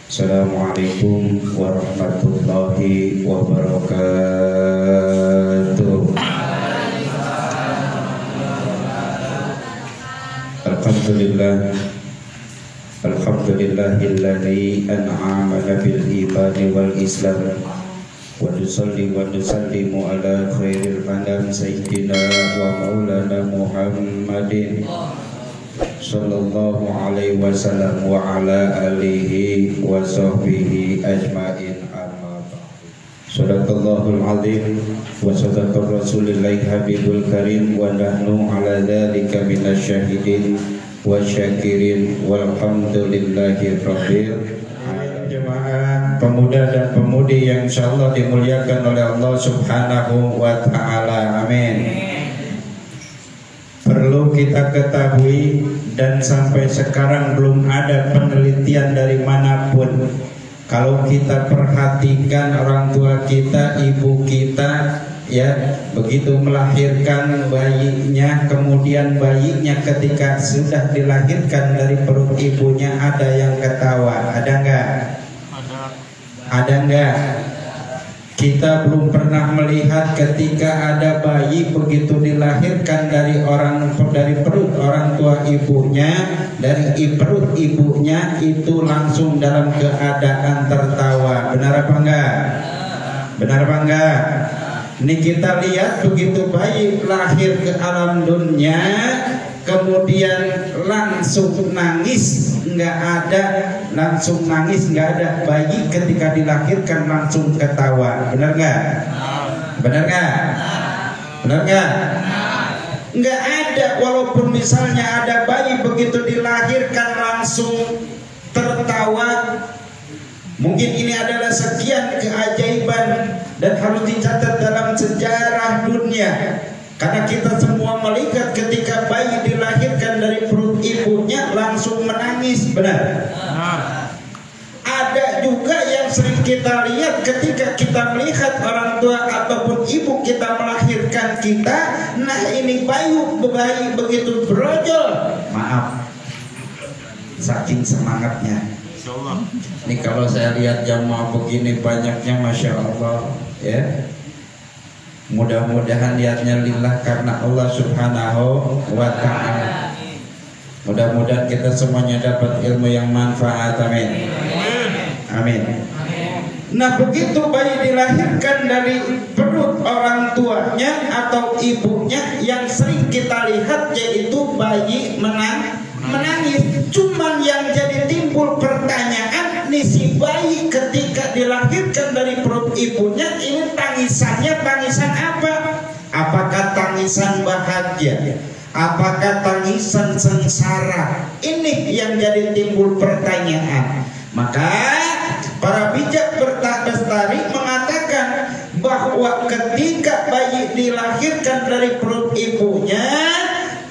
Assalamualaikum warahmatullahi wabarakatuh. Alhamdulillah, alhamdulillahilladzi an'amana bil imani wal islam. Wa nusalli wa nusallimu ala khairil anam sayyidina wa maulana Muhammadin sallallahu alaihi wasallam wa ala alihi wa sahbihi ajma'in, amma ba'du. Sadaqallahul azim wa sadaqa rasulillahil habibul karim wa nahnu ala dzalika minasyahidin wa syakirin walhamdulillahi rabbil alamin. Jemaah pemuda dan pemudi yang insyaallah dimuliakan oleh Allah Subhanahu wa taala. Amin. Perlu kita ketahui dan sampai sekarang belum ada penelitian dari manapun. Kalau kita perhatikan orang tua kita, ibu kita, ya begitu melahirkan bayinya, kemudian bayinya ketika sudah dilahirkan dari perut ibunya ada yang ketawa, ada enggak? Ada enggak? Kita belum pernah melihat ketika ada bayi begitu dilahirkan dari perut orang tua ibunya, dari perut ibunya itu langsung dalam keadaan tertawa. Benar apa enggak? Benar apa enggak? Ini kita lihat begitu bayi lahir ke alam dunia, kemudian langsung nangis, nggak ada, langsung nangis, nggak ada. Bayi ketika dilahirkan langsung ketawa. Benar nggak? Benar nggak? Benar nggak? Nggak ada. Walaupun misalnya ada bayi begitu dilahirkan langsung tertawa, mungkin ini adalah sekian keajaiban dan harus dicatat dalam sejarah dunia. Karena kita semua melihat ketika bayi dilahirkan dari perut ibunya langsung menangis, benar? Ada juga yang sering kita lihat ketika kita melihat orang tua ataupun ibu kita melahirkan kita, nah ini bayi begitu brojol, maaf, saking semangatnya. Ini kalau saya lihat jamaah begini banyaknya, masya Allah, ya. Mudah-mudahan niatnya lillah karena Allah Subhanahu wa ta'ala. Mudah-mudahan kita semuanya dapat ilmu yang manfaat. Amin. Amin. Nah begitu bayi dilahirkan dari perut orang tuanya atau ibunya, yang sering kita lihat yaitu bayi menangis. Cuman yang jadi timbul pertanyaan, nih si bayi ketika dilahirkan dari perut ibunya ini tangisannya tangisan apa? Apakah tangisan bahagia? Apakah tangisan sengsara? Ini yang jadi timbul pertanyaan. Maka para bijak bestari mengatakan bahwa ketika bayi dilahirkan dari perut ibunya,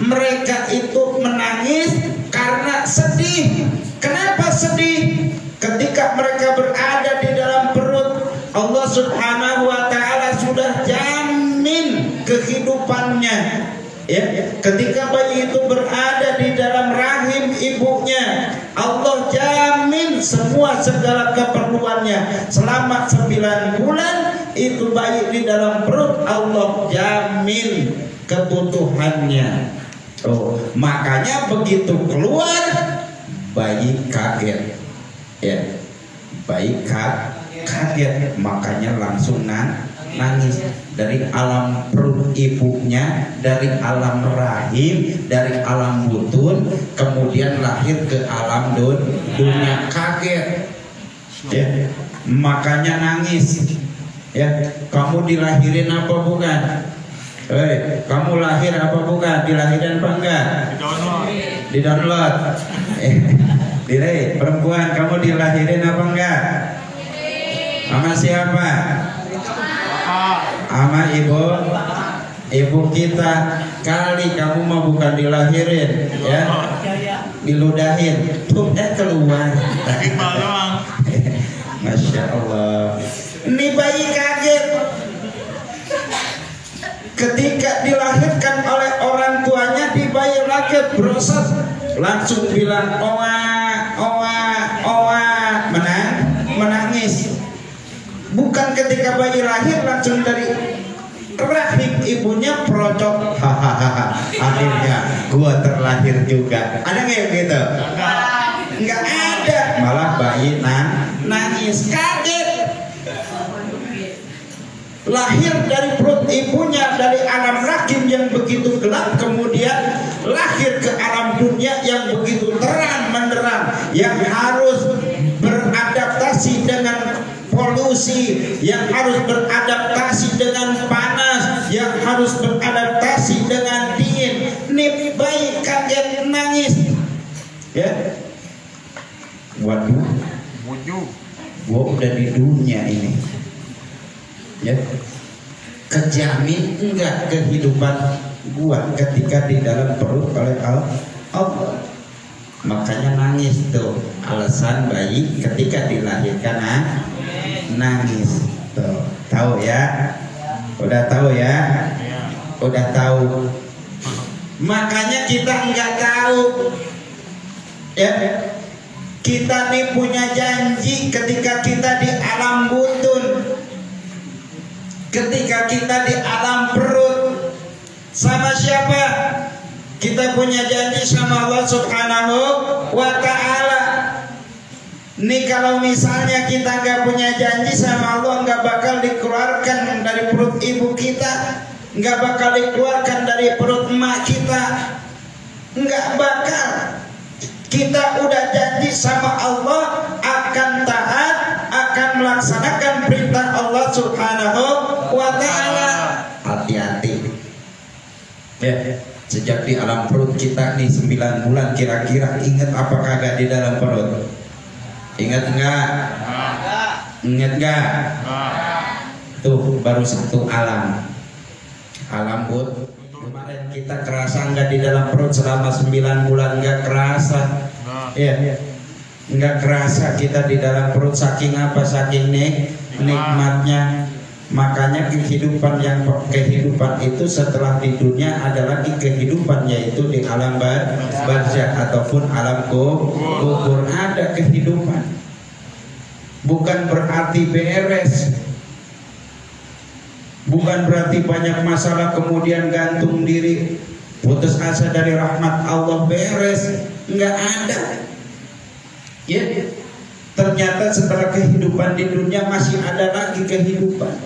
mereka itu menangis karena sedih. Kenapa sedih? Ketika mereka berada di dalam perut, Allah Subhanahu wa ta'ala sudah jamin kehidupannya. Ya, ketika bayi itu berada di dalam rahim ibunya, Allah jamin semua segala keperluannya. Selama 9 bulan itu bayi di dalam perut, Allah jamin kebutuhannya. Oh, makanya begitu keluar bayi kaget, ya, bayi kaget, makanya langsung nangis dari alam perut ibunya, dari alam rahim, dari alam butun, kemudian lahir ke alam dunia, kaget, ya, makanya nangis. Ya, kamu dilahirin apa bukan? Kamu lahir apa bukan? Dilahirin apa enggak? Di download. Dire, perempuan, kamu dilahirin apa enggak? Sama siapa? Sama ibu kita. Kali kamu mah bukan dilahirin, ya, diludahin. Tuh keluar. Masya Allah. Ini bayi kaget ketika dilahirkan oleh orang tuanya. Di bayi kaget, berosak, langsung bilang oa, oa, oa, menang. langsung dari rahim ibunya procok, hahaha, akhirnya gua terlahir juga. Ada nggak gitu? Nggak ada, malah bayi nangis kaget. Lahir dari perut ibunya, dari alam rahim yang begitu gelap, kemudian lahir ke alam dunia yang begitu terang menderang, yang harus beradaptasi dengan polusi, yang harus beradaptasi dengan panas, yang harus beradaptasi dengan dingin. Nih bayi kaget nangis, ya. Waduh, gua udah di dunia ini, ya. Kejamin enggak kehidupan gua ketika di dalam perut oleh Allah. Makanya nangis tuh, alasan bayi ketika dilahirkan nangis tuh. Tahu ya? Udah tahu ya? Udah tahu. Makanya kita enggak tahu, ya. Kita nih punya janji ketika kita di alam butun, ketika kita di alam perut, sama siapa? Kita punya janji sama Allah Subhanahu wa Ta'ala. Nih kalau misalnya kita nggak punya janji sama Allah, nggak bakal dikeluarkan dari perut ibu kita, nggak bakal dikeluarkan dari perut emak kita, nggak bakal. Kita udah janji sama Allah akan taat, akan melaksanakan perintah Allah Subhanahu wa Ta'ala. Hati-hati, ya. Sejak di alam perut kita nih 9 bulan kira-kira, ingat apa kagak di dalam perut? Ingat nggak? Ingat nggak? Tuh baru satu alam but. Kemarin kita kerasa nggak di dalam perut selama 9 bulan? Nggak kerasa, ya. Nggak kerasa kita di dalam perut, saking apa? Saking nikmatnya. Makanya kehidupan itu setelah di dunia ada lagi kehidupan, yaitu di alam barzakh ataupun alam kubur ada kehidupan. Bukan berarti beres, bukan berarti banyak masalah kemudian gantung diri, putus asa dari rahmat Allah, beres, nggak ada. Ya, ternyata setelah kehidupan di dunia masih ada lagi kehidupan,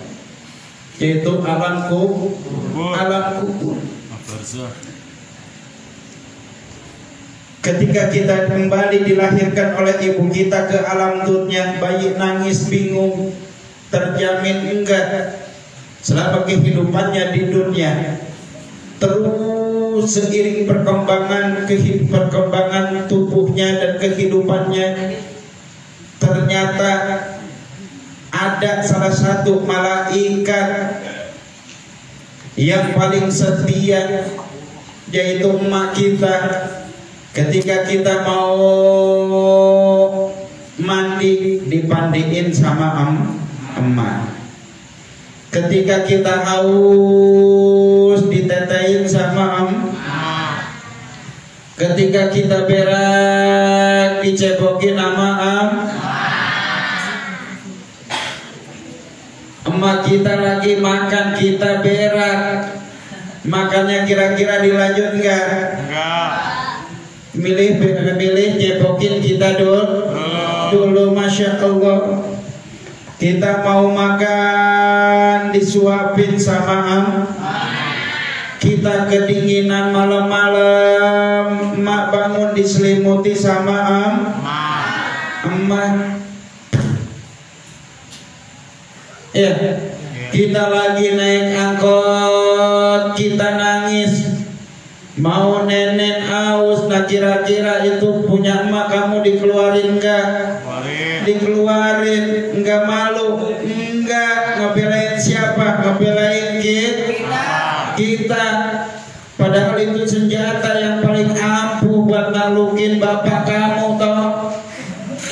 yaitu alam kubur. Ketika kita kembali dilahirkan oleh ibu kita ke alam dunia, bayi nangis bingung, terjamin enggak selama kehidupannya di dunia. Terus seiring perkembangan tubuhnya dan kehidupannya, ternyata ada salah satu malaikat yang paling setia, yaitu emak kita. Ketika kita mau mandi, dipandiin sama emak. Ketika kita haus, ditetein sama ketika kita berak, dicebokin sama emak kita lagi makan, kita berak. Makannya kira-kira dilanjut enggak? Milih cebokin kita dulu, Masya Allah. Kita mau makan, disuapin sama kita kedinginan malam-malam, mak bangun diselimuti sama emak. Ya, kita lagi naik angkot, kita nangis, mau nenek aus. Nah kira-kira itu punya emak kamu dikeluarin enggak? Dikeluarin, enggak malu? Enggak. Ngebelain siapa? Ngebelain kita. Padahal itu senjata yang paling ampuh buat nalukin bapak kamu toh.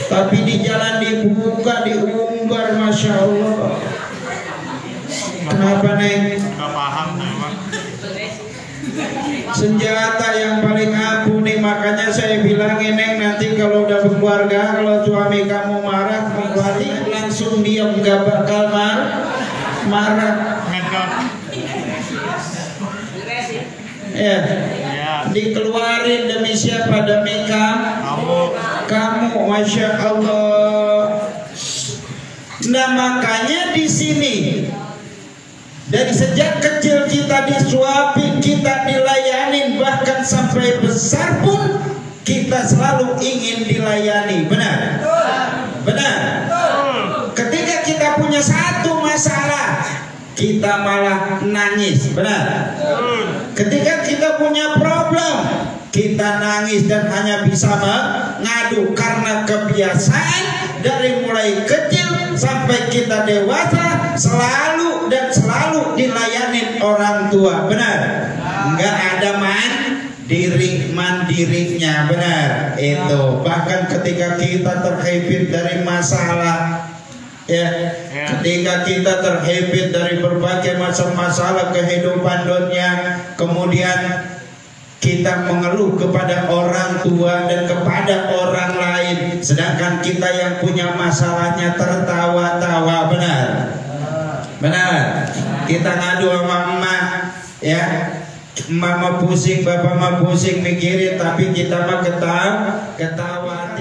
Tapi di jalan dibuka, diumbar, Masya Allah. Kenapa Neng? Gak paham memang. Senjata yang paling ampuh nih, makanya saya bilangin Neng, nanti kalau udah berkeluarga, kalau suami kamu marah, berarti langsung diam, gak bakal marah. Ya, dikeluarin demi siapa? Demi kamu, masya Allah. Nah makanya di sini dari sejak kecil kita disuapin, kita dilayanin, bahkan sampai besar pun kita selalu ingin dilayani. Benar? Benar? Ketika kita punya satu masalah, kita malah nangis. Benar? Ketika kita punya problem, kita nangis dan hanya bisa mengadu karena kebiasaan dari mulai kecil sampai kita dewasa selalu dilayanin orang tua. Benar? Enggak ada mandirinya. Benar? Itu bahkan ketika kita terhibit dari masalah, ya, ketika kita terhibit dari berbagai macam masalah kehidupan dunia, kemudian kita mengeluh kepada orang tua dan kepada orang lain, sedangkan kita yang punya masalahnya tertawa-tawa. Benar? Benar? Kita ngadu sama emak, ya, mama pusing, bapak mah pusing mikirin, tapi kita mah ketawa.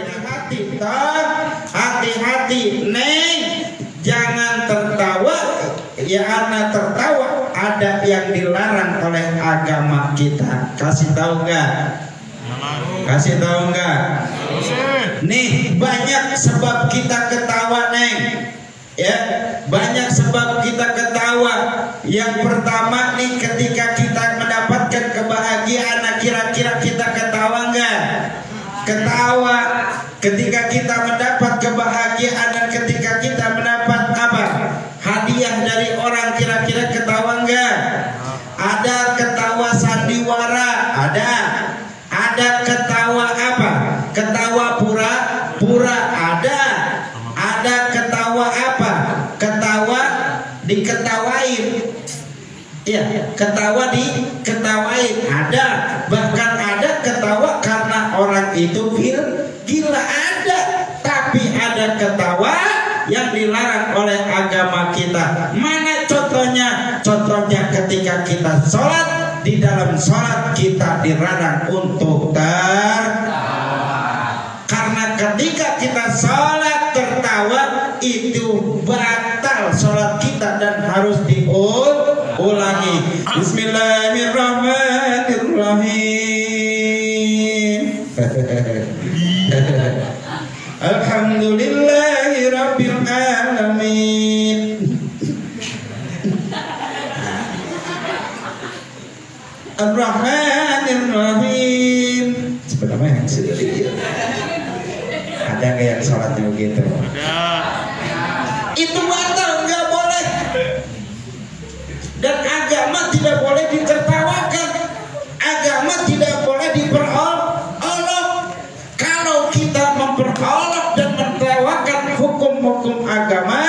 Hati-hati, Neng, jangan tertawa. Ya, anak tertawa ada yang dilarang oleh agama kita. Kasih tahu nggak? Kasih tahu nggak? Nih banyak sebab kita ketawa, Neng. Ya, banyak sebab kita ketawa. Yang pertama nih, ketika kita mendapatkan kebahagiaan, kira-kira kita ketawa nggak? Ketawa. Ketika kita mendapat kebahagiaan dan ketika kita mendapat apa? Hadiah dari orang, kira-kira ketawa enggak? Ada ketawa sandiwara, ada ketawa apa? Ketawa pura-pura, ada ketawa apa? Ketawa diketawain. Ya, ketawa diketawain ada, bahkan ada ketawa karena orang itu gila ada, tapi ada ketawa yang dilarang oleh agama kita. Mana contohnya? Contohnya ketika kita sholat, di dalam sholat kita dilarang untuk tertawa. Karena ketika kita sholat tertawa, itu batal sholat kita dan harus diulangi. Bismillahirrahmanirrahim. Alhamdulillahi Rabbil Alamin. Ar-Rahmanir-Rahim. Sebenarnya yang sendiri. Ada nggak yang sholatnya begitu? Itu batal, nggak boleh. Dan agama tidak boleh ditertawakan. Agama tidak boleh diperolok. Kalau kita memperolok dan menertawakan hukum-hukum agama,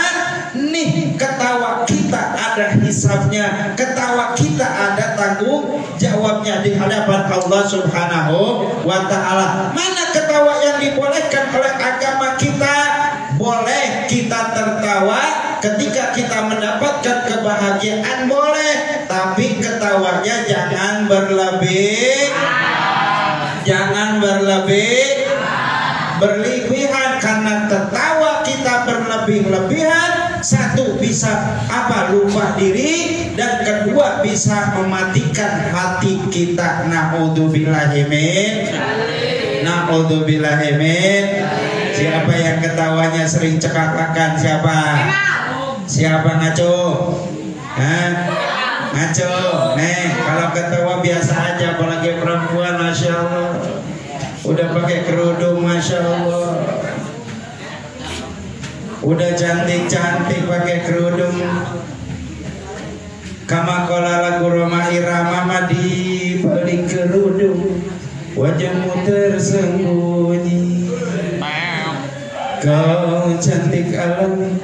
nih ketawa kita ada hisabnya, ketawa kita ada tanggung jawabnya di hadapan Allah Subhanahu wa Ta'ala. Mana ketawa yang dibolehkan oleh agama kita? Boleh kita tertawa ketika kita mendapatkan kebahagiaan, boleh, tapi ketawanya jangan berlebihan, berlebihan, karena tertawa kita berlebih-lebihan, satu bisa lupa diri, dan kedua bisa mematikan hati kita. Naudzubillahi min. Siapa yang ketawanya sering cekak-cekan? Siapa ngaco? Ngaco. Kalau ketawa biasa aja, apalagi perempuan, masya Allah. Udah pakai kerudung, masya Allah. Udah cantik-cantik pakai kerudung. Kama qala lagu Roma Irama madi balik kerudung, wajahmu tersembunyi. Kau cantik alam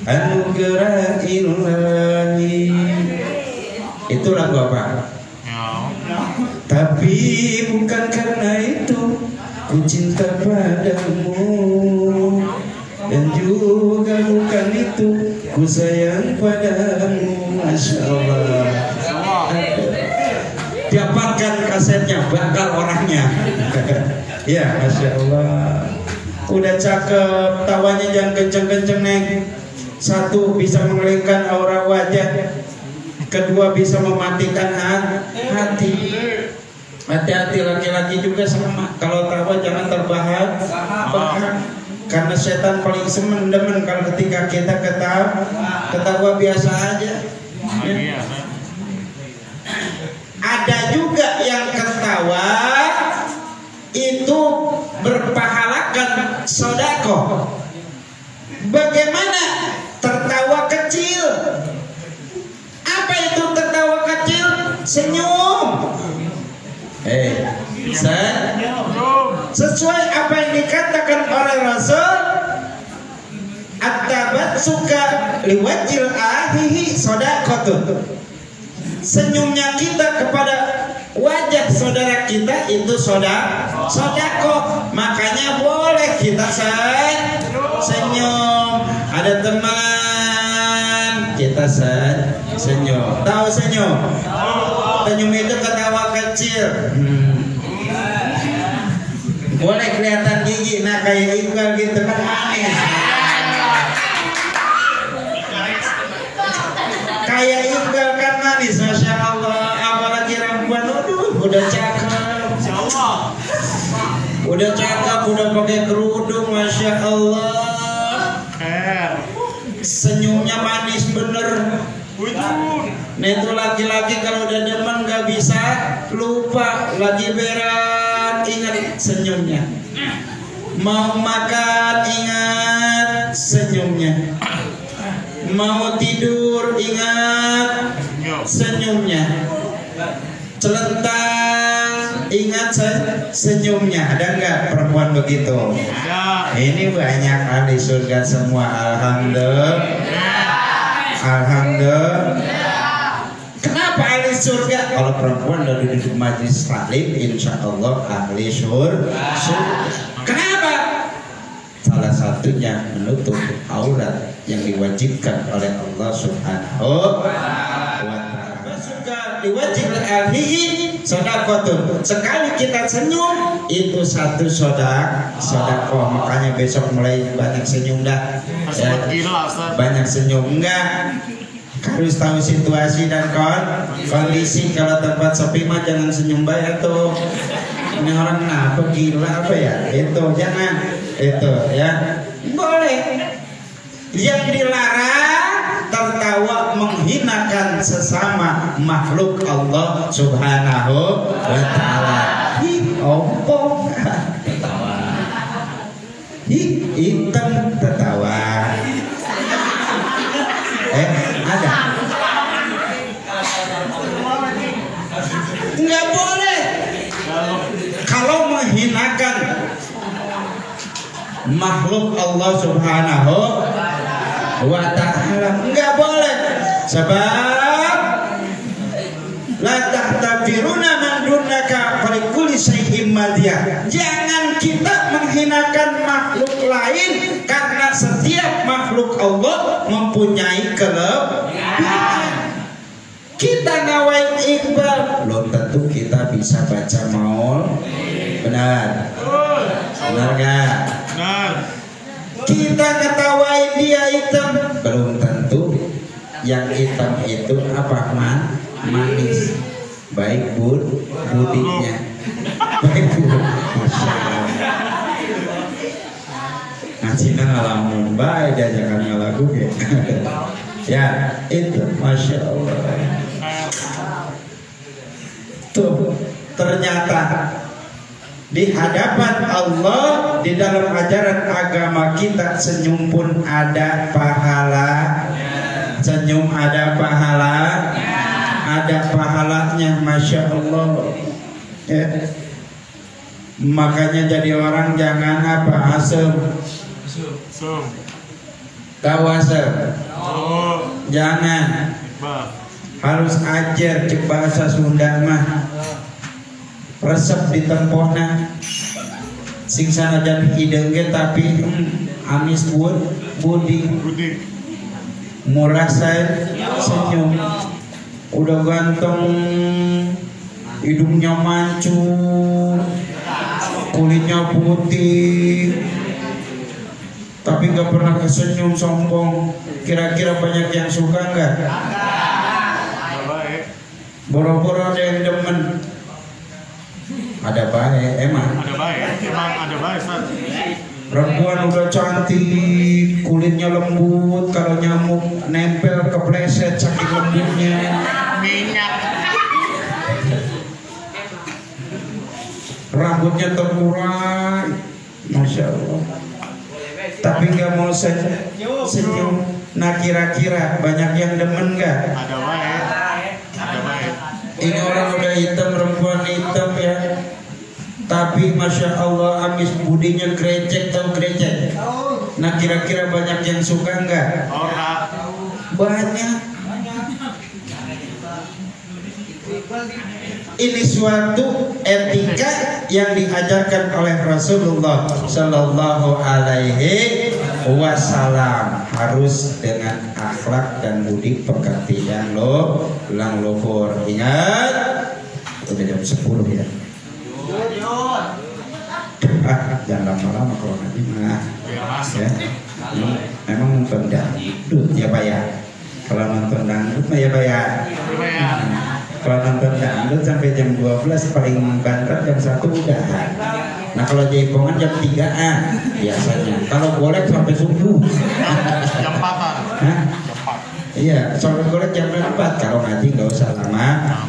anugerah ilahi. Itu lagu apa? Tapi bukan karena itu ku cinta padamu, dan juga bukan itu ku sayang padamu. Masya Allah. Dapatkan kasetnya, bakal orangnya. Ya, Masya Allah. Udah cakep, tawanya jangan kenceng-kenceng neng. Satu, bisa mengalihkan aura wajah. Kedua, bisa mematikan hati. Hati-hati laki-laki juga sama. Kalau tawa jangan terbahak. Karena setan paling demen kalau ketika kita ketawa biasa aja. Ya. Ada juga yang ketawa itu berpahalakan sedekah. Bagaimana tertawa kecil? Apa itu tertawa kecil? Senyum. Sesuai apa yang dikatakan oleh Rasul, at-tabatsuka liwajhil ahihi shadaqatun. Senyumnya kita kepada wajah saudara kita itu sedekah. Makanya boleh kita senyum. Ada teman kita senyum. Tahu senyum? Senyum itu ketawa kecil. Boleh kelihatan gigi, nah kayak Iqbal gitu kan manis. Kayak Iqbal kan manis, Masya Allah. Apalagi perempuan, aduh udah cakep. Udah cakep, udah pakai kerudung, Masya Allah. Senyumnya manis bener. Nah itu laki-laki kalau udah demen gak bisa lupa. Lagi berat ingat senyumnya. Mau makan ingat senyumnya. Mau tidur ingat senyumnya. Celentang ingat senyumnya. Ada nggak perempuan begitu? Ini banyak ahli surga semua. Alhamdulillah. Kenapa ahli surga? Kalau perempuan dari duduk majlis taklim, insya Allah ahli surga. Kenapa? Salah satunya menutup aurat yang diwajibkan oleh Allah Subhanahu wa Ta'ala. Surga diwajibkan ahli sedekah. Sekali kita senyum itu satu sedekah. Makanya besok mulai banyak senyum dah. Banyak senyum enggak? Harus tahu situasi dan kondisi. Kalau tempat sepi mah jangan senyum banyak tuh. Ini orang kenapa gila apa ya? Itu jangan. Itu ya. Boleh. Yang dilarang tertawa menghinakan sesama makhluk Allah Subhanahu wa Ta'ala. Ompong tertawa. Hitam tertawa. Ada. Nggak boleh. Kalau menghinakan makhluk Allah Subhanahu wa Ta'ala nggak boleh. Sebab la tahtabiruna man dunaka falikulli syai'in madiyah. Jangan kita menghinakan makhluk lain karena setiap makhluk Allah mempunyai kelebihan. Kita ngawain Iqbal belum tentu kita bisa baca maul. Benar? Benar gak? Benar. Kita ngetawain dia hitam belum tentu yang hitam itu apa manis. Baik budinya. Baik bud. Ngasihnya ngalamun baik diajakan ngalagu ya itu Masya Allah. Tuh ternyata di hadapan Allah, di dalam ajaran agama kita, senyum pun ada pahala. Senyum ada pahala. Ada pahalanya, Masya Allah ya. Makanya jadi orang jangan apa asem. Tahu asem? Jangan. Harus ajar cek bahasa Sunda mah. Resep di tempona sing sanajan hideng ge tapi amis budi murah saya senyum. Udah ganteng, hidungnya mancung, kulitnya putih, tapi gak pernah kesenyum, sombong. Kira-kira banyak yang suka nggak? Boro-boro ada yang demen. Ada baik, emang. Ada baik, San. Perempuan udah cantik, kulitnya lembut, kalau nyamuk nempel kepleset saking lembutnya. Minyak. Rambutnya terurai, masya Allah. Tapi nggak mau senyum. Nah kira-kira banyak yang demen nggak? Ada baik. Ini orang udah hitam, perempuan hitam ya. Tapi masya Allah amis budinya grecek, tahu grecek? Nah kira-kira banyak yang suka nggak? Banyak. Ini suatu etika yang diajarkan oleh Rasulullah Sallallahu Alaihi Wasallam, harus dengan akhlak dan budi pekerti yang luhur. Ingat, udah jam 10 ya. Jangan lama-lama kalau nanti mah ya. Memang nonton dangdut ya Pak ya. Kalau nonton dangdut mah ya Pak ya. Kalau nonton dangdut sampai jam 12, paling banter jam 1 udah. Nah kalau jaipongan jam 3-an biasanya. Kalau golek sampai subuh. Jam 4-an. Hah? Iya, sampai golek jam 4. Kalau ngaji nggak usah lama.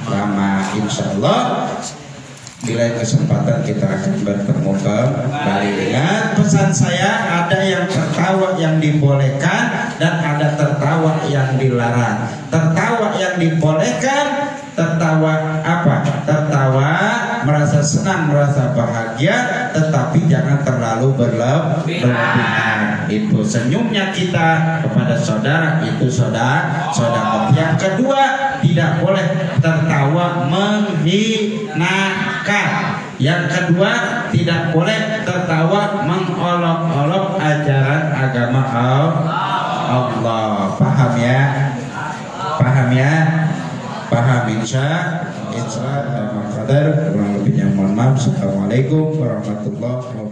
Insya Allah bila kesempatan kita akan bertemu kembali. Ingat pesan saya, ada yang tertawa yang dibolehkan dan ada tertawa yang dilarang. Tertawa yang dibolehkan, tertawa apa? Tertawa merasa senang, merasa bahagia, tetapi jangan terlalu berlebihan. Itu senyumnya kita kepada saudara, itu saudara. Yang kedua, tidak boleh tertawa menghinakan. Yang kedua, tidak boleh tertawa mengolok-olok ajaran agama Allah. Paham ya? Paham insya Allah. Kurang lebihnya mohon maaf. Assalamualaikum warahmatullahi wabarakatuh.